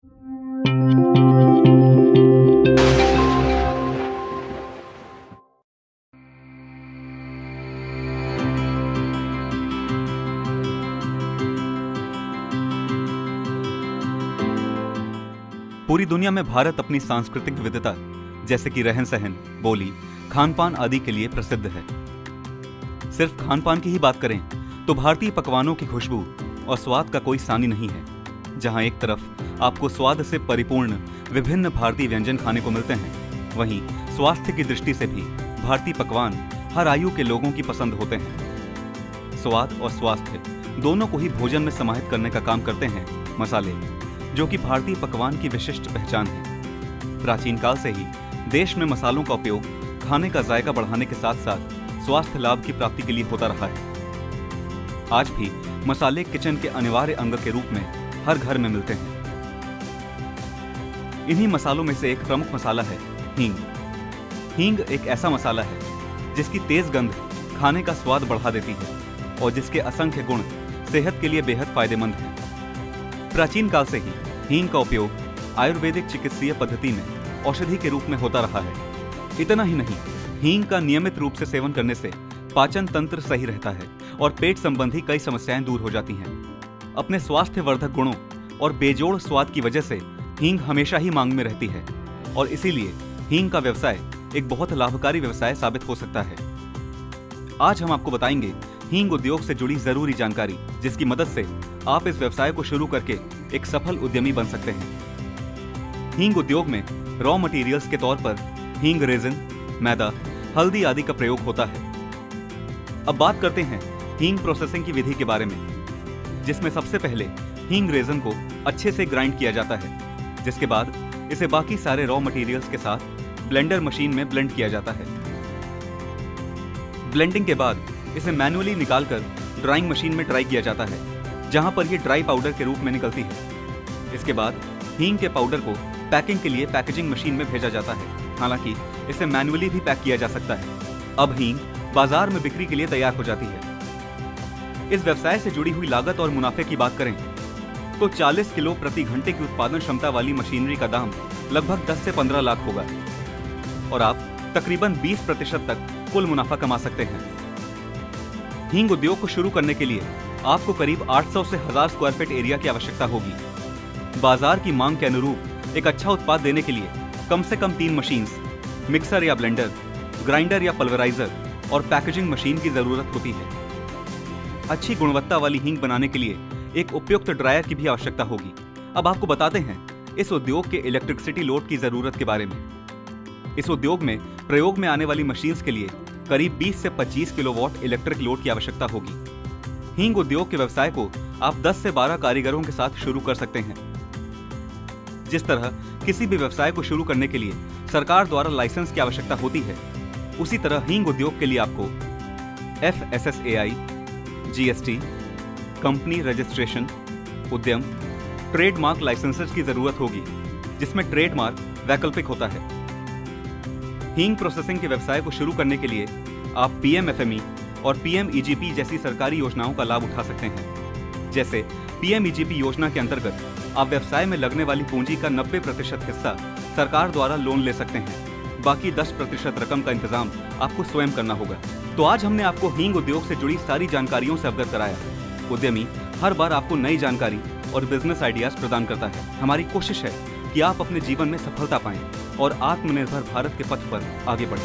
पूरी दुनिया में भारत अपनी सांस्कृतिक विविधता जैसे कि रहन सहन, बोली, खान पान आदि के लिए प्रसिद्ध है। सिर्फ खान पान की ही बात करें तो भारतीय पकवानों की खुशबू और स्वाद का कोई सानी नहीं है। जहां एक तरफ आपको स्वाद से परिपूर्ण विभिन्न भारतीय व्यंजन खाने को मिलते हैं, वहीं स्वास्थ्य की दृष्टि से भी भारतीय पकवान हर आयु के लोगों की पसंद होते हैं। स्वाद और स्वास्थ्य दोनों को ही भोजन में समाहित करने का काम करते हैं मसाले, जो कि भारतीय पकवान की विशिष्ट पहचान है। प्राचीन काल से ही देश में मसालों का उपयोग खाने का जायका बढ़ाने के साथ साथ स्वास्थ्य लाभ की प्राप्ति के लिए होता रहा है। आज भी मसाले किचन के अनिवार्य अंग के रूप में हर घर में मिलते हैं। इन्हीं मसालों में से एक प्रमुख मसाला है हींग। हींग एक ऐसा मसाला है जिसकी तेज गंध खाने का स्वाद बढ़ा देती है और जिसके असंख्य गुण सेहत के लिए बेहद फायदेमंद हैं। प्राचीन काल से ही हींग का उपयोग आयुर्वेदिक चिकित्सीय पद्धति में औषधि के रूप में होता रहा है। इतना ही नहीं, हींग का नियमित रूप से सेवन करने से पाचन तंत्र सही रहता है और पेट संबंधी कई समस्याएं दूर हो जाती हैं। अपने स्वास्थ्य वर्धक गुणों और बेजोड़ स्वाद की वजह से हींग हमेशा ही मांग में रहती है और इसीलिए हींग का व्यवसाय एक बहुत लाभकारी व्यवसाय साबित हो सकता है। आज हम आपको बताएंगे हींग उद्योग से जुड़ी जरूरी जानकारी, जिसकी मदद से आप इस व्यवसाय को शुरू करके एक सफल उद्यमी बन सकते हैं। हींग उद्योग में रॉ मटेरियल्स के तौर पर हींग रेजिन, मैदा, हल्दी आदि का प्रयोग होता है। अब बात करते हैं हींग प्रोसेसिंग की विधि के बारे में, जिसमें सबसे पहले हींग रेजिन को अच्छे से ग्राइंड किया जाता है, जिसके बाद इसे बाकी सारे रॉ मटेरियल्स के साथ ब्लेंडर मशीन में ब्लेंड किया जाता है। ब्लेंडिंग के बाद इसे मैन्युअली निकालकर ड्राइंग मशीन में ड्राई किया जाता है, जहां पर यह ड्राई पाउडर के रूप में निकलती है। इसके बाद हींग के पाउडर को पैकिंग के लिए पैकेजिंग मशीन में भेजा जाता है। हालांकि इसे मैन्युअली भी पैक किया जा सकता है। अब हींग बाजार में बिक्री के लिए तैयार हो जाती है। इस व्यवसाय से जुड़ी हुई लागत और मुनाफे की बात करें तो 40 किलो प्रति घंटे की उत्पादन क्षमता वाली मशीनरी का दाम लगभग 10 से 15 लाख होगा और आप तकरीबन 20% तक कुल मुनाफा कमा सकते हैं। हींग उद्योग को शुरू करने के लिए आपको करीब 800 से 1000 स्क्वायर फीट एरिया की आवश्यकता होगी। बाजार की मांग के अनुरूप एक अच्छा उत्पाद देने के लिए कम से कम 3 मशीन्स, मिक्सर या ब्लेंडर, ग्राइंडर या पल्वराइजर और पैकेजिंग मशीन की जरूरत होती है। अच्छी गुणवत्ता वाली हींग बनाने के लिए एक उपयुक्त ड्रायर की भी आवश्यकता होगी। अब आपको बताते हैं इस उद्योग के इलेक्ट्रिसिटी लोड की जरूरत के बारे में। इस उद्योग में प्रयोग में आने वाली मशीन्स के लिए करीब 20 से 25 किलोवाट इलेक्ट्रिक लोड की आवश्यकता होगी। हींग उद्योग के व्यवसाय को आप 10 से 12 कारीगरों के साथ शुरू कर सकते हैं। जिस तरह किसी भी व्यवसाय को शुरू करने के लिए सरकार द्वारा लाइसेंस की आवश्यकता होती है, उसी तरह हींग उद्योग के लिए आपको FSSAI, GST, कंपनी रजिस्ट्रेशन, उद्यम, ट्रेडमार्क लाइसेंसेस की जरूरत होगी, जिसमें ट्रेडमार्क वैकल्पिक होता है। हींग प्रोसेसिंग के व्यवसाय को शुरू करने के लिए आप PMFME और PMEGP जैसी सरकारी योजनाओं का लाभ उठा सकते हैं। जैसे PMEGP योजना के अंतर्गत आप व्यवसाय में लगने वाली पूंजी का 90% हिस्सा सरकार द्वारा लोन ले सकते हैं। बाकी 10% रकम का इंतजाम आपको स्वयं करना होगा। तो आज हमने आपको हींग उद्योग से जुड़ी सारी जानकारियों से अवगत कराया। उद्यमी हर बार आपको नई जानकारी और बिजनेस आइडियाज प्रदान करता है। हमारी कोशिश है कि आप अपने जीवन में सफलता पाएं और आत्मनिर्भर भारत के पथ पर आगे बढ़ें।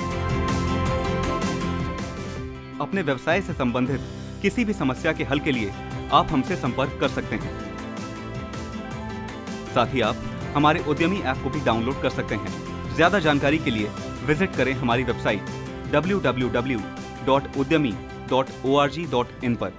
अपने व्यवसाय से संबंधित किसी भी समस्या के हल के लिए आप हमसे संपर्क कर सकते हैं। साथ ही आप हमारे उद्यमी ऐप को भी डाउनलोड कर सकते हैं। ज्यादा जानकारी के लिए विजिट करें हमारी वेबसाइट www.udyami.org.in पर।